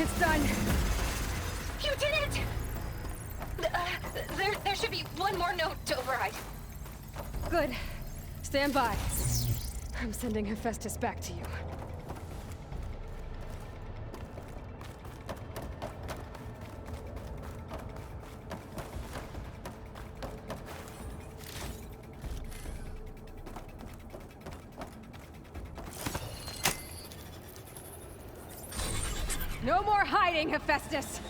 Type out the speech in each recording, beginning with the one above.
It's done. You did it! There should be one more note to override. Good. Stand by. I'm sending Hephaestus back to you. No more hiding, Hephaestus!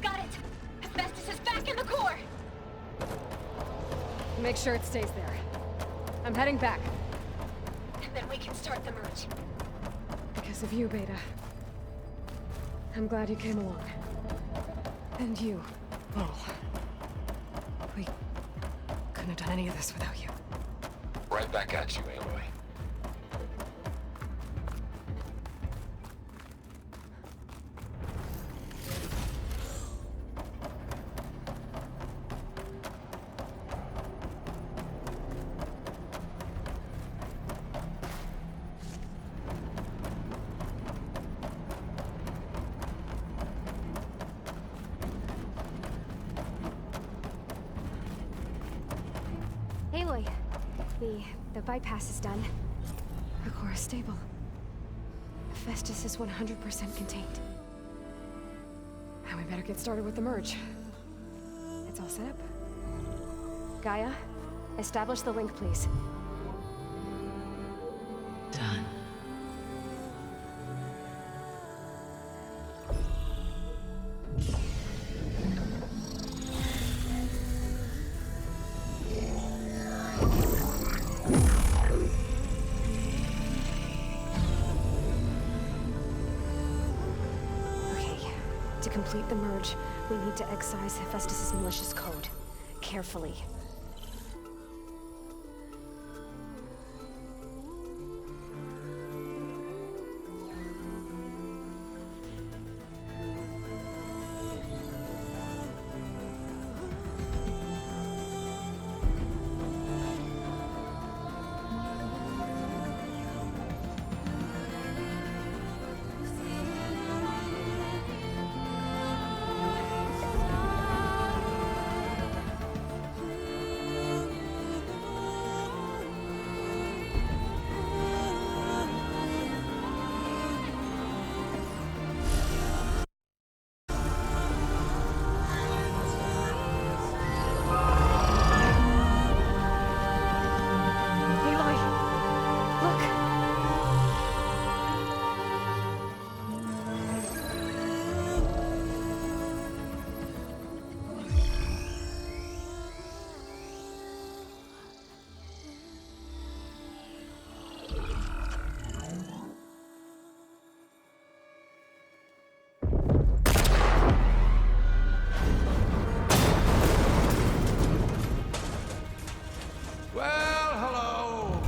Got it! Hephaestus is back in the core! Make sure it stays there. I'm heading back. And then we can start the merge. Because of you, Beta. I'm glad you came along. And you, Varl. We couldn't have done any of this without you. Right back at you, Aloy. Aloy, the bypass is done. The core is stable. Hephaestus is 100% contained. Now we better get started with the merge. It's all set up. Gaia, establish the link, please. Done. To complete the merge, we need to excise Hephaestus' malicious code. Carefully.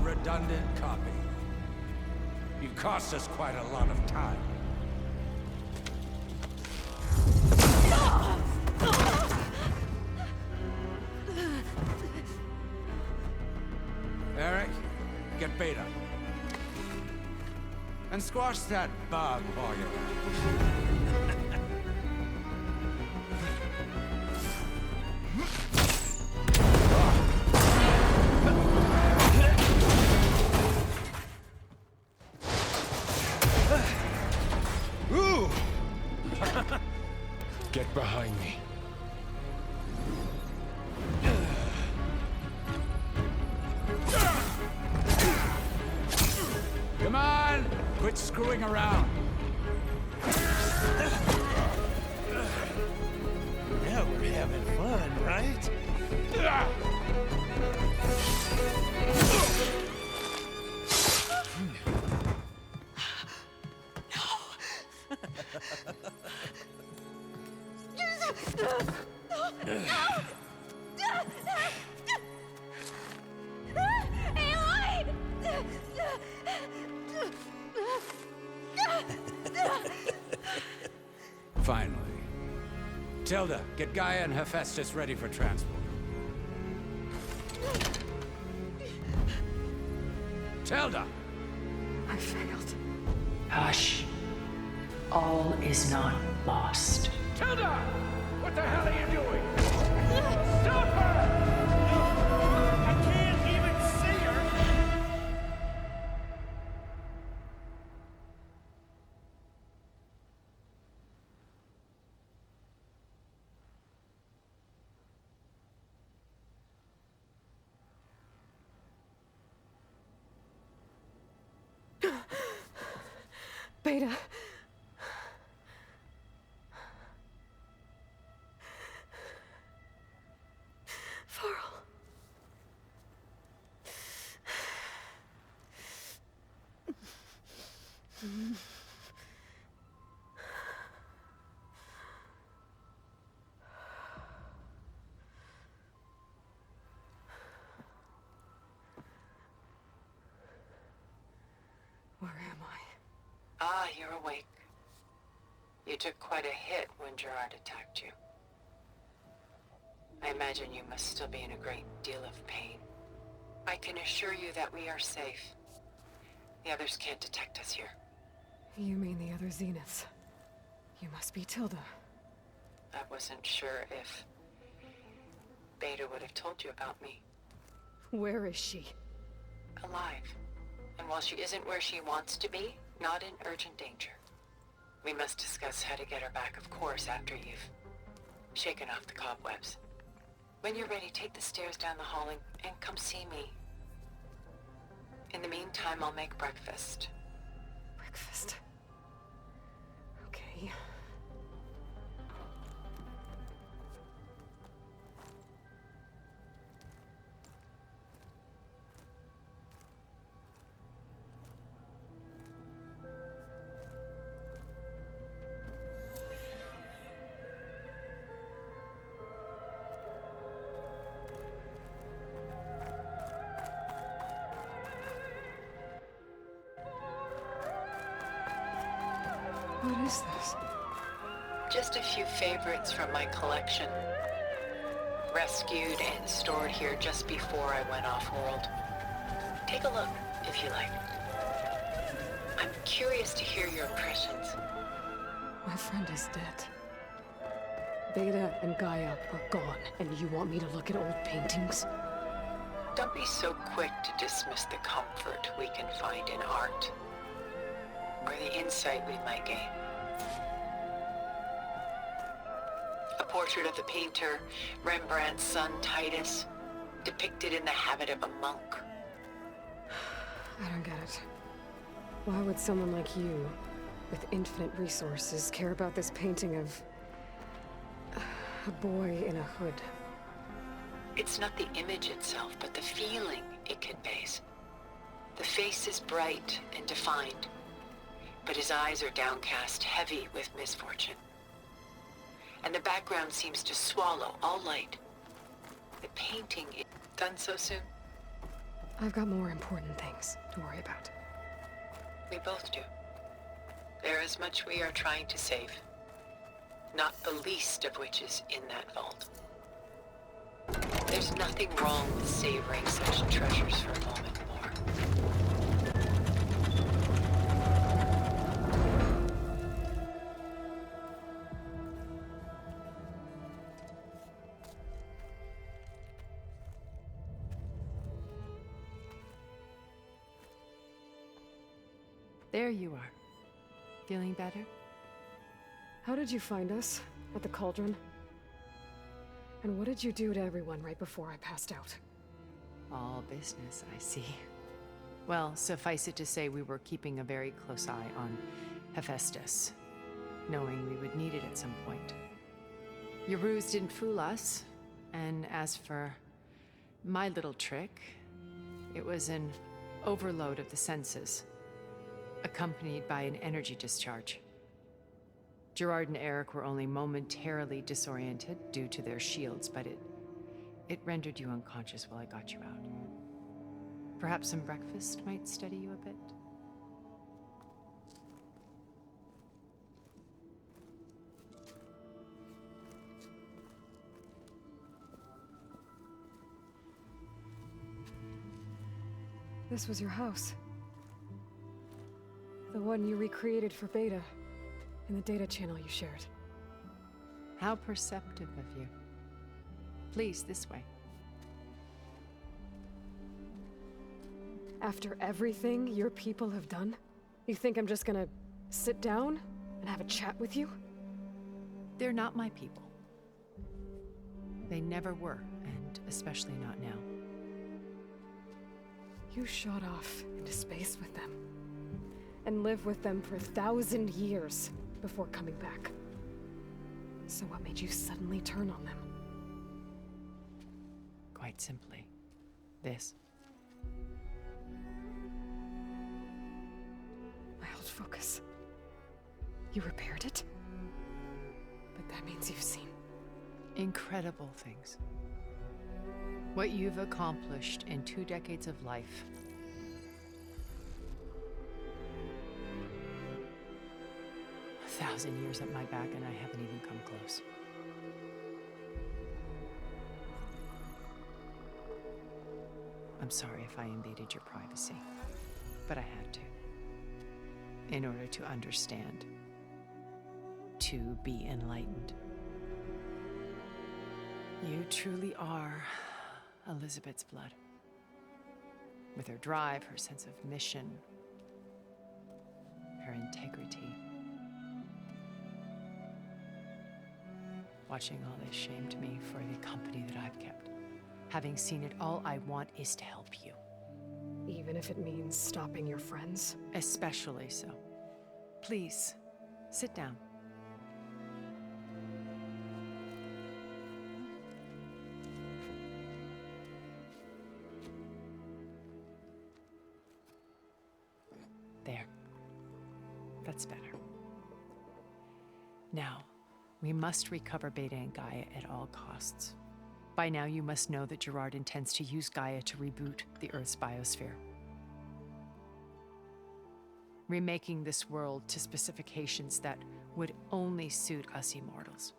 Redundant copy. You cost us quite a lot of time. Eric, get Beta. And squash that bug while you're at it. Get behind me. Come on! Quit screwing around. Now we're having fun, right? Finally. Tilda, get Gaia and Hephaestus ready for transport. Tilda! I failed. Hush. All is not lost. Tilda! What the hell are you doing? Stop her! I can't even see her! Beta. Varl. Where am I? Ah, you're awake. You took quite a hit when Gerard attacked you. I imagine you must still be in a great deal of pain. I can assure you that we are safe. The others can't detect us here. You mean the other Zeniths? You must be Tilda. I wasn't sure if Beta would have told you about me. Where is she? Alive. And while she isn't where she wants to be, not in urgent danger. We must discuss how to get her back, of course, after you've shaken off the cobwebs. When you're ready, take the stairs down the hall and come see me. In the meantime, I'll make breakfast. Breakfast. Okay. What is this? Just a few favorites from my collection. Rescued and stored here just before I went off-world. Take a look, if you like. I'm curious to hear your impressions. My friend is dead. Beta and Gaia are gone, and you want me to look at old paintings? Don't be so quick to dismiss the comfort we can find in art, or the insight we might gain. A portrait of the painter, Rembrandt's son Titus, depicted in the habit of a monk. I don't get it. Why would someone like you, with infinite resources, care about this painting of a boy in a hood? It's not the image itself, but the feeling it conveys. The face is bright and defined, but his eyes are downcast, heavy with misfortune. And the background seems to swallow all light. The painting is done so soon. I've got more important things to worry about. We both do. There is much we are trying to save, not the least of which is in that vault. There's nothing wrong with savoring such treasures for a moment more. There you are. Feeling better? How did you find us? At the cauldron? And what did you do to everyone right before I passed out? All business, I see. Well, suffice it to say we were keeping a very close eye on Hephaestus, knowing we would need it at some point. Your ruse didn't fool us, and as for my little trick, it was an overload of the senses, accompanied by an energy discharge. Gerard and Eric were only momentarily disoriented due to their shields, but it rendered you unconscious while I got you out. Perhaps some breakfast might steady you a bit? This was your house. The one you recreated for Beta, in the data channel you shared. How perceptive of you. Please, this way. After everything your people have done, you think I'm just gonna sit down and have a chat with you? They're not my people. They never were, and especially not now. You shot off into space with them, and lived with them for 1,000 years before coming back. So what made you suddenly turn on them? Quite simply, this. My old focus. You repaired it? But that means you've seen Incredible things. What you've accomplished in 2 decades of life. A 1,000 years at my back and I haven't even come close. I'm sorry if I invaded your privacy, but I had to. In order to understand. To be enlightened. You truly are Elizabeth's blood. With her drive, her sense of mission, her integrity. Watching all this shamed me for the company that I've kept. Having seen it, all I want is to help you. even if it means stopping your friends. Especially so. Please, sit down. There. That's better. Now, we must recover Beta and Gaia at all costs. By now, you must know that Gerard intends to use Gaia to reboot the Earth's biosphere. Remaking this world to specifications that would only suit us immortals.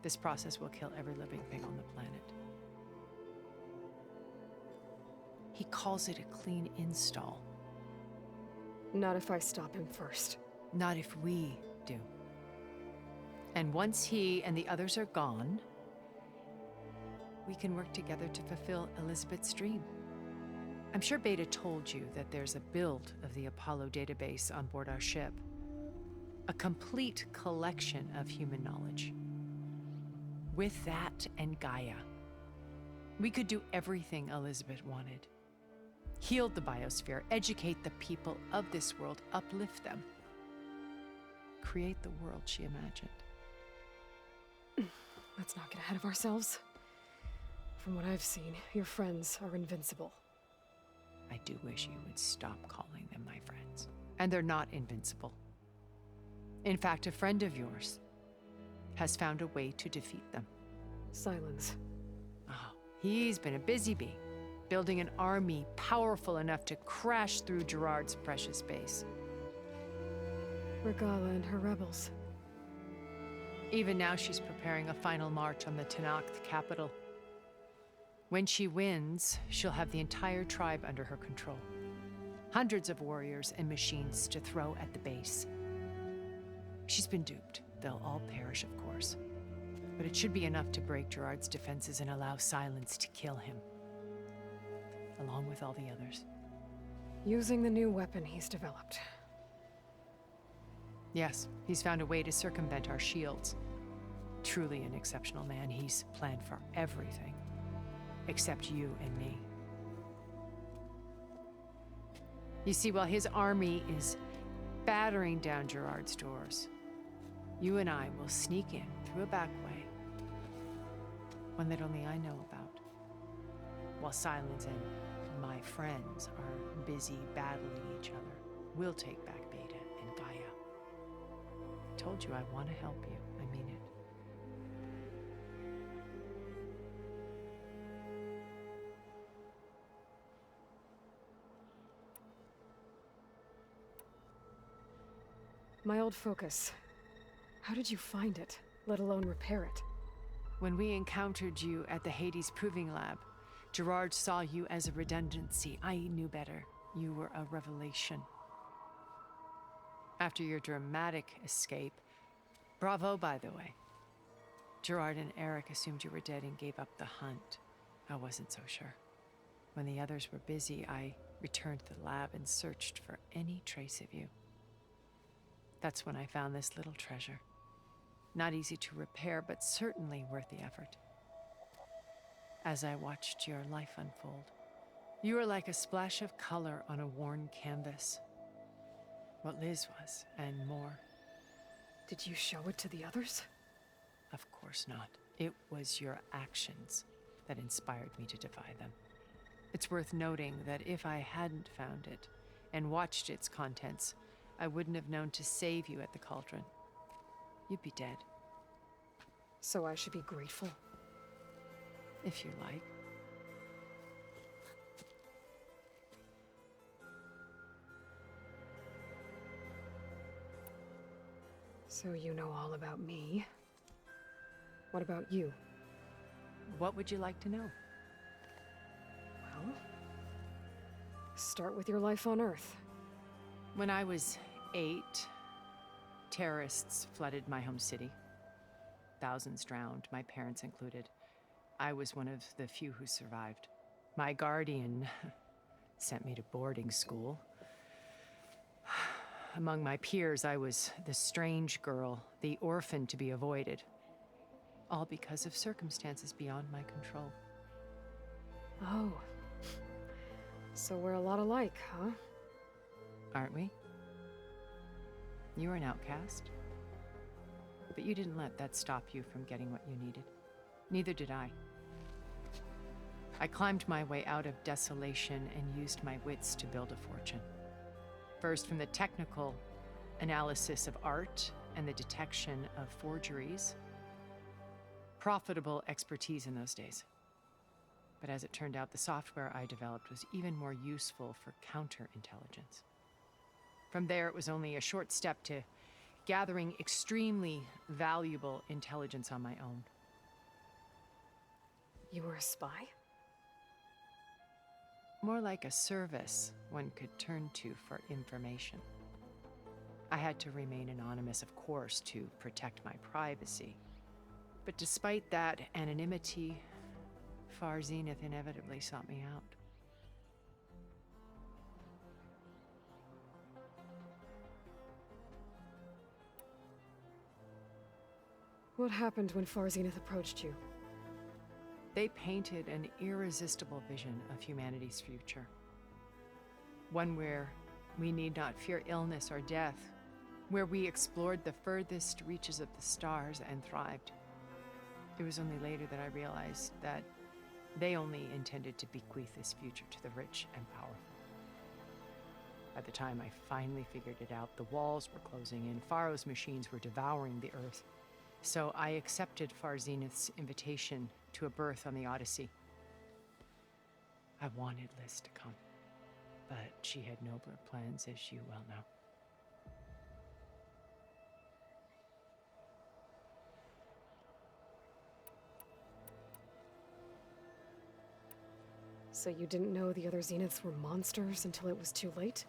This process will kill every living thing on the planet. He calls it a clean install. Not if I stop him first. Not if we do. And once he and the others are gone, we can work together to fulfill Elizabeth's dream. I'm sure Beta told you that there's a build of the Apollo database on board our ship. A complete collection of human knowledge. With that and Gaia, we could do everything Elizabeth wanted. Heal the biosphere, educate the people of this world, uplift them. Create the world she imagined. Let's not get ahead of ourselves. From what I've seen, your friends are invincible. I do wish you would stop calling them my friends. And they're not invincible. In fact, a friend of yours has found a way to defeat them. Silence. Oh, he's been a busy bee, building an army powerful enough to crash through Gerard's precious base. Regala and her rebels. Even now, she's preparing a final march on the Tenakth capital. When she wins, she'll have the entire tribe under her control. Hundreds of warriors and machines to throw at the base. She's been duped. They'll all perish, of course. But it should be enough to break Gerard's defenses and allow Silence to kill him. Along with all the others. Using the new weapon he's developed. Yes, he's found a way to circumvent our shields. Truly an exceptional man. He's planned for everything. Except you and me. You see, while his army is battering down Gerard's doors, you and I will sneak in through a back way. One that only I know about. While Silence and my friends are busy battling each other, we'll take back Beta and Gaia. I told you I want to help you. I mean it. My old focus. How did you find it, let alone repair it? When we encountered you at the Hades Proving Lab, Gerard saw you as a redundancy. I knew better. You were a revelation. After your dramatic escape, bravo, by the way. Gerard and Eric assumed you were dead and gave up the hunt. I wasn't so sure. When the others were busy, I returned to the lab and searched for any trace of you. That's when I found this little treasure. Not easy to repair, but certainly worth the effort. As I watched your life unfold, you were like a splash of color on a worn canvas. What Liz was, and more. Did you show it to the others? Of course not. It was your actions that inspired me to defy them. It's worth noting that if I hadn't found it and watched its contents, I wouldn't have known to save you at the cauldron. You'd be dead. So I should be grateful? If you like. So you know all about me. What about you? What would you like to know? Well, start with your life on Earth. When I was 8, terrorists flooded my home city. Thousands drowned, my parents included. I was one of the few who survived. My guardian sent me to boarding school. Among my peers, I was the strange girl, the orphan to be avoided. All because of circumstances beyond my control. Oh. So we're a lot alike, huh? Aren't we? You were an outcast. But you didn't let that stop you from getting what you needed. Neither did I. I climbed my way out of desolation and used my wits to build a fortune. First, from the technical analysis of art and the detection of forgeries. Profitable expertise in those days. But as it turned out, the software I developed was even more useful for counterintelligence. From there, it was only a short step to gathering extremely valuable intelligence on my own. You were a spy? More like a service one could turn to for information. I had to remain anonymous, of course, to protect my privacy. But despite that anonymity, Far Zenith inevitably sought me out. What happened when Far Zenith approached you? They painted an irresistible vision of humanity's future. One where we need not fear illness or death, where we explored the furthest reaches of the stars and thrived. It was only later that I realized that they only intended to bequeath this future to the rich and powerful. By the time I finally figured it out, the walls were closing in, Pharaoh's machines were devouring the Earth. So I accepted Far Zenith's invitation to a berth on the Odyssey. I wanted Liz to come, but she had nobler plans, as you well know. So you didn't know the other Zeniths were monsters until it was too late?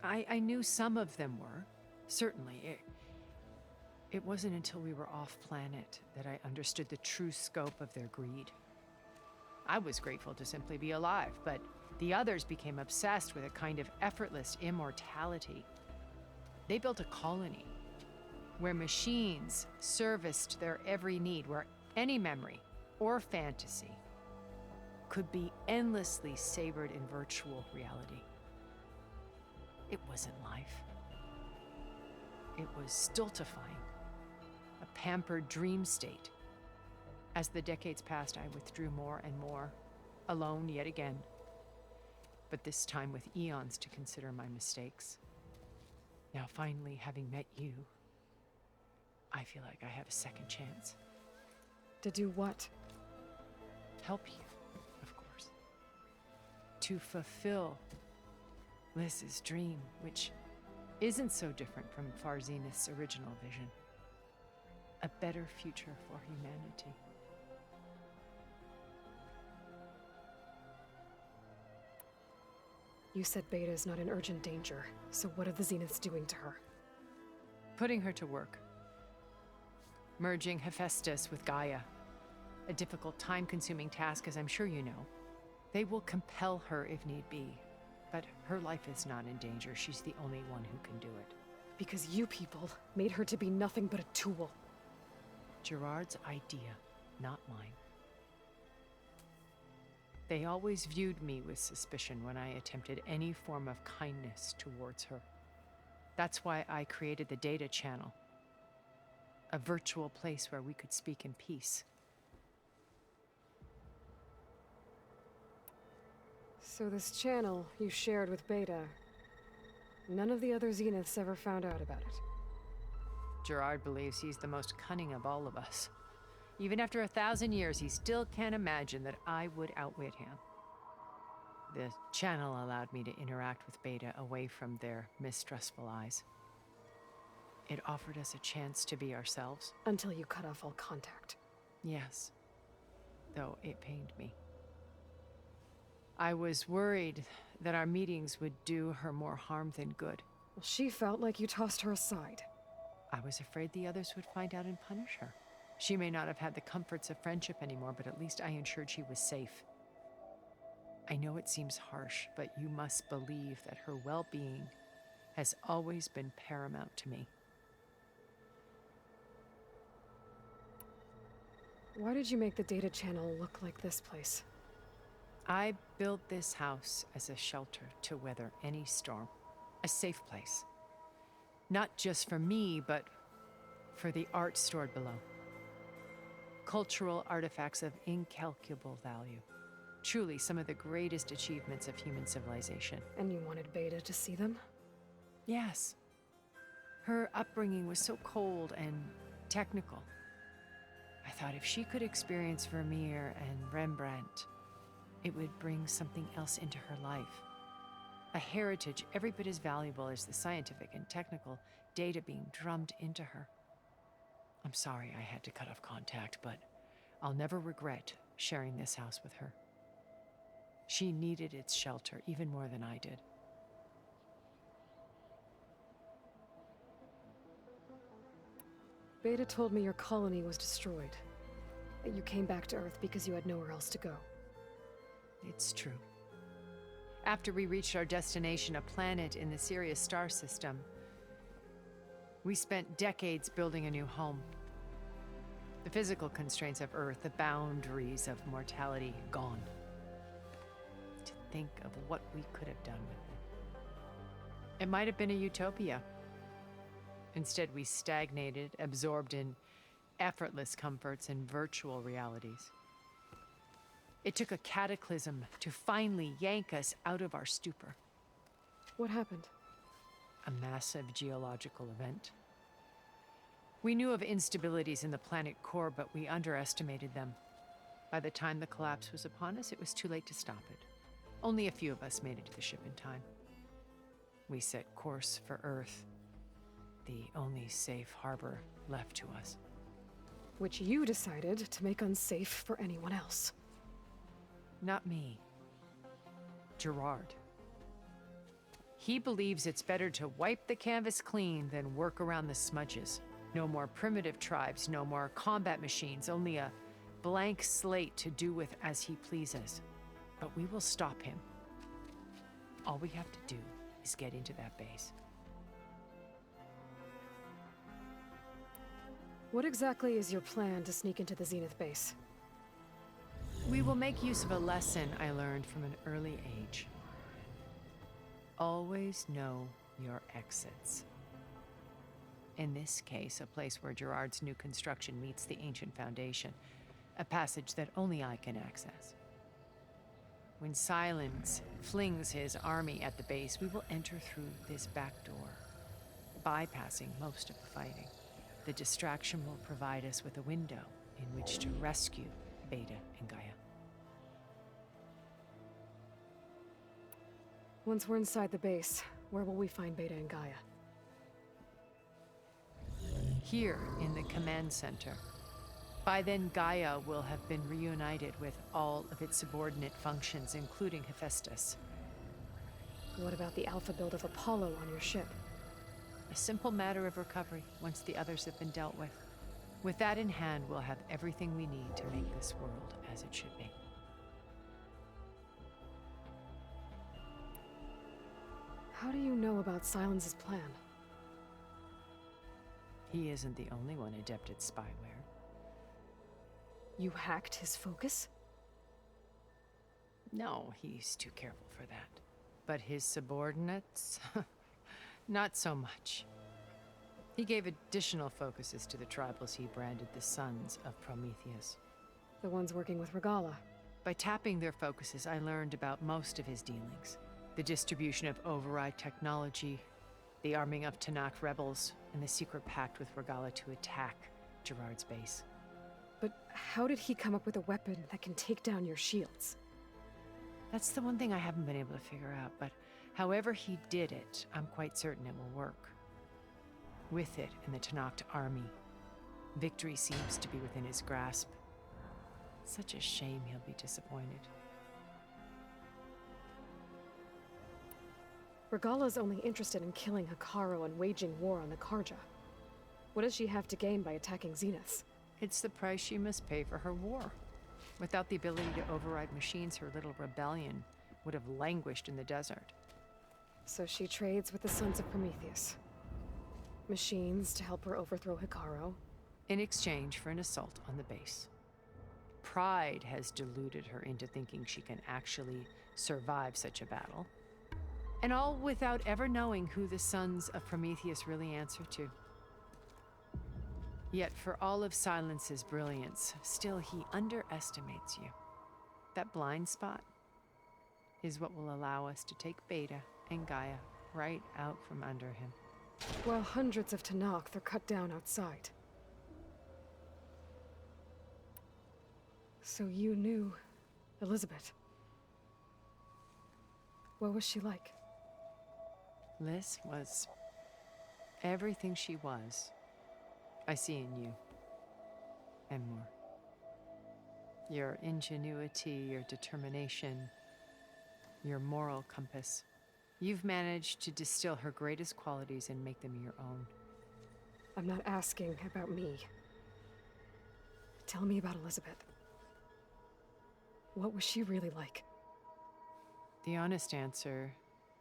I knew some of them were, certainly. It wasn't until we were off-planet that I understood the true scope of their greed. I was grateful to simply be alive, but the others became obsessed with a kind of effortless immortality. They built a colony where machines serviced their every need, where any memory or fantasy could be endlessly savored in virtual reality. It wasn't life. It was stultifying. A pampered dream state. As the decades passed, I withdrew more and more, alone yet again, but this time with eons to consider my mistakes. Now finally, having met you, I feel like I have a second chance. To do what? Help you, of course. To fulfill Liz's dream, which isn't so different from Far Zenith's original vision. A better future for humanity. You said Beta is not in urgent danger, so what are the Zeniths doing to her? Putting her to work. Merging Hephaestus with Gaia. A difficult, time-consuming task, as I'm sure you know. They will compel her if need be. But her life is not in danger. She's the only one who can do it. Because you people made her to be nothing but a tool. Gerard's idea, not mine. They always viewed me with suspicion when I attempted any form of kindness towards her. That's why I created the data channel. A virtual place where we could speak in peace. So this channel you shared with Beta, none of the other Zeniths ever found out about it. Gerard believes he's the most cunning of all of us. Even after 1,000 years, he still can't imagine that I would outwit him. The channel allowed me to interact with Beta away from their mistrustful eyes. It offered us a chance to be ourselves. Until you cut off all contact. Yes, though it pained me. I was worried that our meetings would do her more harm than good. Well, she felt like you tossed her aside. I was afraid the others would find out and punish her. She may not have had the comforts of friendship anymore, but at least I ensured she was safe. I know it seems harsh, but you must believe that her well-being has always been paramount to me. Why did you make the data channel look like this place? I built this house as a shelter to weather any storm. A safe place. Not just for me, but for the art stored below. Cultural artifacts of incalculable value. Truly some of the greatest achievements of human civilization. And you wanted Beta to see them? Yes. Her upbringing was so cold and technical. I thought if she could experience Vermeer and Rembrandt, it would bring something else into her life. A heritage every bit as valuable as the scientific and technical data being drummed into her. I'm sorry I had to cut off contact, but I'll never regret sharing this house with her. She needed its shelter even more than I did. Beta told me your colony was destroyed. That you came back to Earth because you had nowhere else to go. It's true. After we reached our destination, a planet in the Sirius star system, we spent decades building a new home. The physical constraints of Earth, the boundaries of mortality, gone. To think of what we could have done with it. It might have been a utopia. Instead, we stagnated, absorbed in effortless comforts and virtual realities. It took a cataclysm to finally yank us out of our stupor. What happened? A massive geological event. We knew of instabilities in the planet core, but we underestimated them. By the time the collapse was upon us, it was too late to stop it. Only a few of us made it to the ship in time. We set course for Earth, the only safe harbor left to us. Which you decided to make unsafe for anyone else. Not me. Gerard. He believes it's better to wipe the canvas clean than work around the smudges. No more primitive tribes, no more combat machines, only a blank slate to do with as he pleases. But we will stop him. All we have to do is get into that base. What exactly is your plan to sneak into the Zenith base? We will make use of a lesson I learned from an early age. Always know your exits. In this case, a place where Gerard's new construction meets the ancient foundation, a passage that only I can access. When Silence flings his army at the base, we will enter through this back door, bypassing most of the fighting. The distraction will provide us with a window in which to rescue Beta and Gaia. Once we're inside the base, where will we find Beta and Gaia? Here in the command center. By then, Gaia will have been reunited with all of its subordinate functions, including Hephaestus. What about the Alpha build of Apollo on your ship? A simple matter of recovery once the others have been dealt with. With that in hand, we'll have everything we need to make this world as it should be. How do you know about Silence's plan? He isn't the only one adept at spyware. You hacked his focus? No, he's too careful for that. But his subordinates? Not so much. He gave additional focuses to the tribals he branded the Sons of Prometheus. The ones working with Regala. By tapping their focuses, I learned about most of his dealings. The distribution of override technology, the arming of Tanakh rebels, and the secret pact with Regala to attack Gerard's base. But how did he come up with a weapon that can take down your shields? That's the one thing I haven't been able to figure out, but however he did it, I'm quite certain it will work. With it and the Tanakh army, victory seems to be within his grasp. Such a shame he'll be disappointed. Regala's only interested in killing Hekarro and waging war on the Karja. What does she have to gain by attacking Zeniths? It's the price she must pay for her war. Without the ability to override machines, her little rebellion would have languished in the desert. So she trades with the Sons of Prometheus. Machines to help her overthrow Hekarro. In exchange for an assault on the base. Pride has deluded her into thinking she can actually survive such a battle. And all without ever knowing who the Sons of Prometheus really answer to. Yet for all of Silence's brilliance, still he underestimates you. That blind spot is what will allow us to take Beta and Gaia right out from under him. While hundreds of Tanakh are cut down outside. So you knew Elizabeth. What was she like? Liz was everything she was. I see in you. And more. Your ingenuity, your determination, your moral compass. You've managed to distill her greatest qualities and make them your own. I'm not asking about me. Tell me about Elizabeth. What was she really like? The honest answer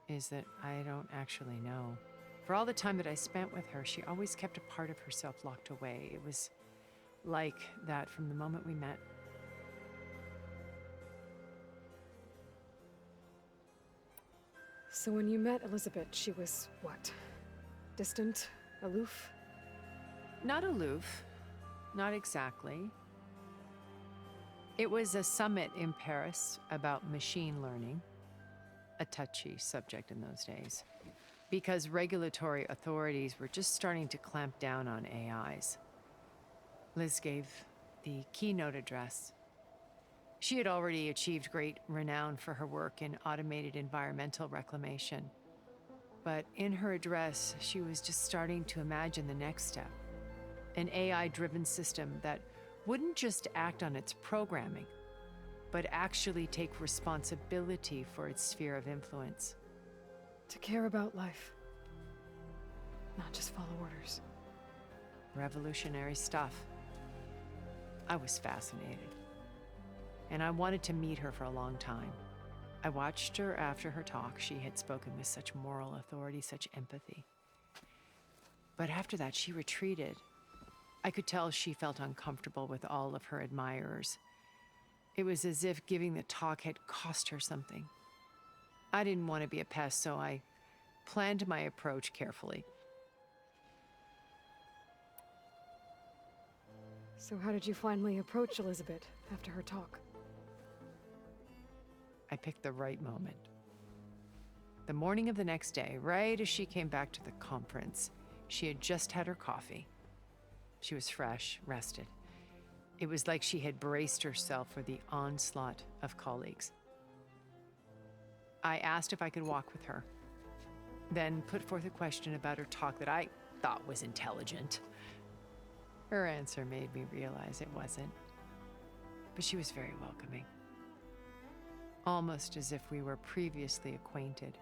is that I don't actually know. For all the time that I spent with her, she always kept a part of herself locked away. It was like that from the moment we met. So when you met Elizabeth, she was what? Distant? Aloof? Not aloof. Not exactly. It was a summit in Paris about machine learning. A touchy subject in those days. Because regulatory authorities were just starting to clamp down on AIs. Liz gave the keynote address. She had already achieved great renown for her work in automated environmental reclamation. But in her address, she was just starting to imagine the next step. An AI-driven system that wouldn't just act on its programming, but actually take responsibility for its sphere of influence. To care about life. Not just follow orders. Revolutionary stuff. I was fascinated. And I wanted to meet her for a long time. I watched her after her talk. She had spoken with such moral authority, such empathy. But after that, she retreated. I could tell she felt uncomfortable with all of her admirers. It was as if giving the talk had cost her something. I didn't want to be a pest, so I planned my approach carefully. So how did you finally approach Elizabeth after her talk? I picked the right moment. The morning of the next day, right as she came back to the conference, she had just had her coffee. She was fresh, rested. It was like she had braced herself for the onslaught of colleagues. I asked if I could walk with her, then put forth a question about her talk that I thought was intelligent. Her answer made me realize it wasn't, but she was very welcoming. Almost as if we were previously acquainted.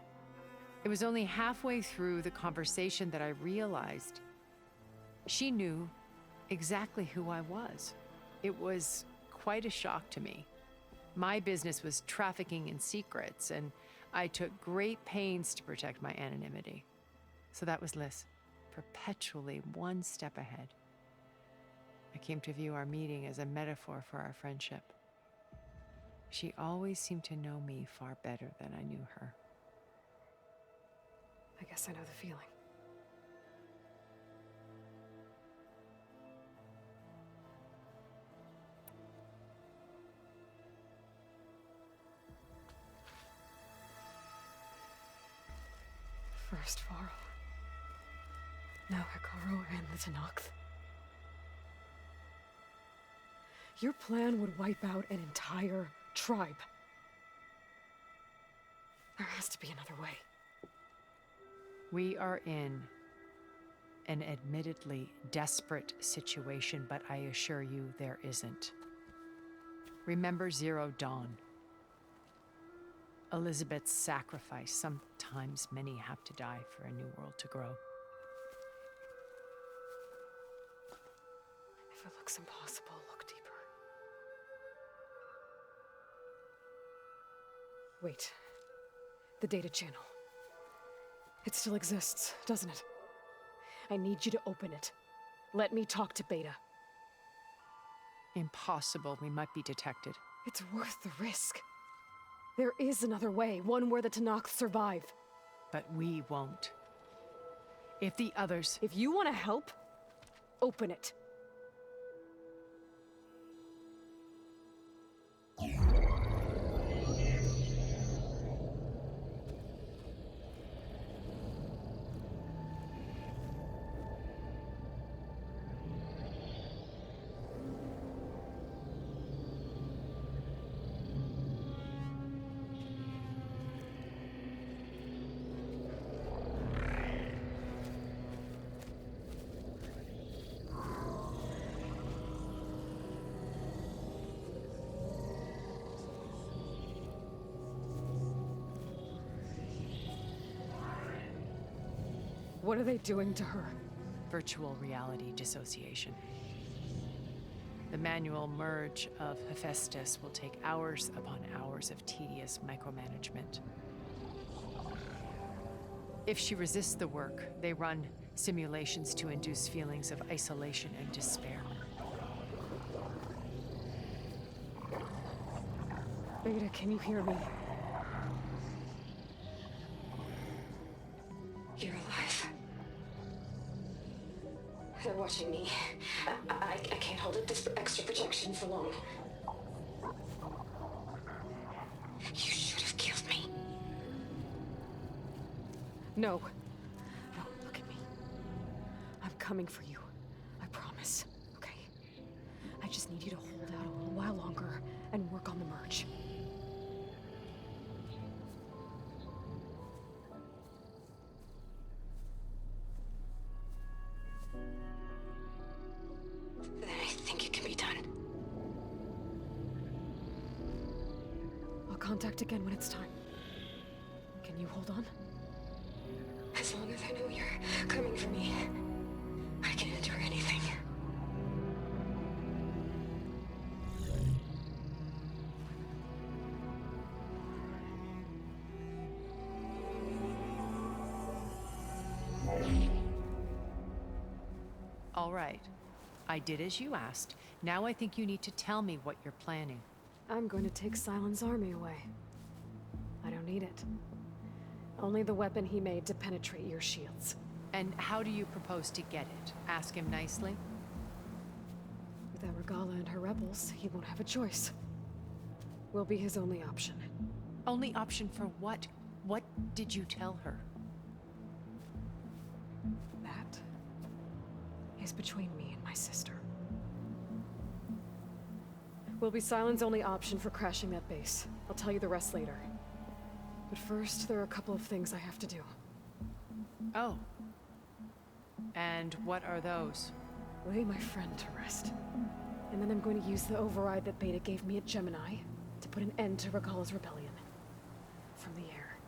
It was only halfway through the conversation that I realized she knew exactly who I was. It was quite a shock to me. My business was trafficking in secrets, and I took great pains to protect my anonymity. So that was Liz, perpetually one step ahead. I came to view our meeting as a metaphor for our friendship. She always seemed to know me far better than I knew her. I guess I know the feeling. First Varl. Now Hikaru and the Tenakth. Your plan would wipe out an entire tribe. There has to be another way. We are in an admittedly desperate situation, but I assure you there isn't. Remember Zero Dawn. Elizabeth's sacrifice. Sometimes many have to die for a new world to grow. If it looks impossible, look deeper. Wait. The data channel. It still exists, doesn't it? I need you to open it. Let me talk to Beta. Impossible. We might be detected. It's worth the risk. There is another way, one where the Tenakth survive. But we won't. If the others... If you want to help, open it. What are they doing to her? Virtual reality dissociation. The manual merge of Hephaestus will take hours upon hours of tedious micromanagement. If she resists the work, they run simulations to induce feelings of isolation and despair. Beta, can you hear me? You're alive. They're watching me. I can't hold up this extra protection for long. You should have killed me. No. No, look at me. I'm coming for you. I promise. Okay? I just need you to hold out a little while longer and work on the merge. Then I think it can be done. I'll contact again when it's time. Can you hold on? As long as I know you're coming for me, I can endure anything. All right. I did as you asked. Now I think you need to tell me what you're planning. I'm going to take Silent's army away. I don't need it. Only the weapon he made to penetrate your shields. And how do you propose to get it? Ask him nicely? Without Regala and her rebels, he won't have a choice. We'll be his only option. Only option for what? What did you tell her? That is between me and my sister. Will be Silent's only option for crashing that base. I'll tell you the rest later. But first, there are a couple of things I have to do. Oh. And what are those? Lay my friend to rest. And then I'm going to use the override that Beta gave me at Gemini to put an end to Regala's rebellion. From the air.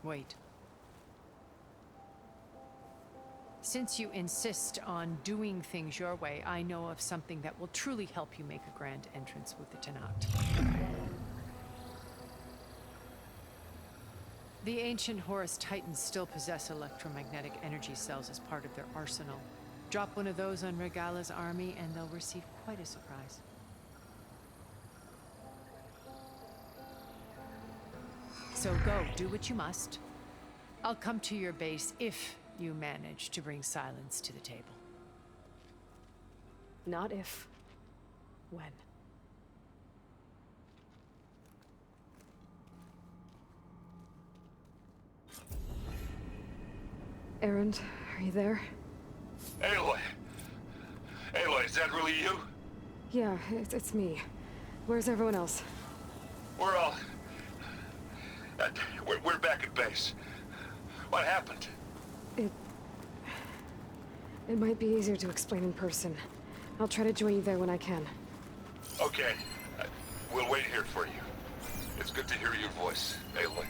wait. Since you insist on doing things your way, I know of something that will truly help you make a grand entrance with the Tenat. The ancient Horus Titans still possess electromagnetic energy cells as part of their arsenal. Drop one of those on Regala's army and they'll receive quite a surprise. So go, do what you must. I'll come to your base if you manage to bring silence to the table. Not if. When. Erend, are you there? Aloy! Aloy, is that really you? Yeah, it's me. Where's everyone else? We're all... we're back at base. What happened? It might be easier to explain in person. I'll try to join you there when I can. Okay. We'll wait here for you. It's good to hear your voice, Aloy.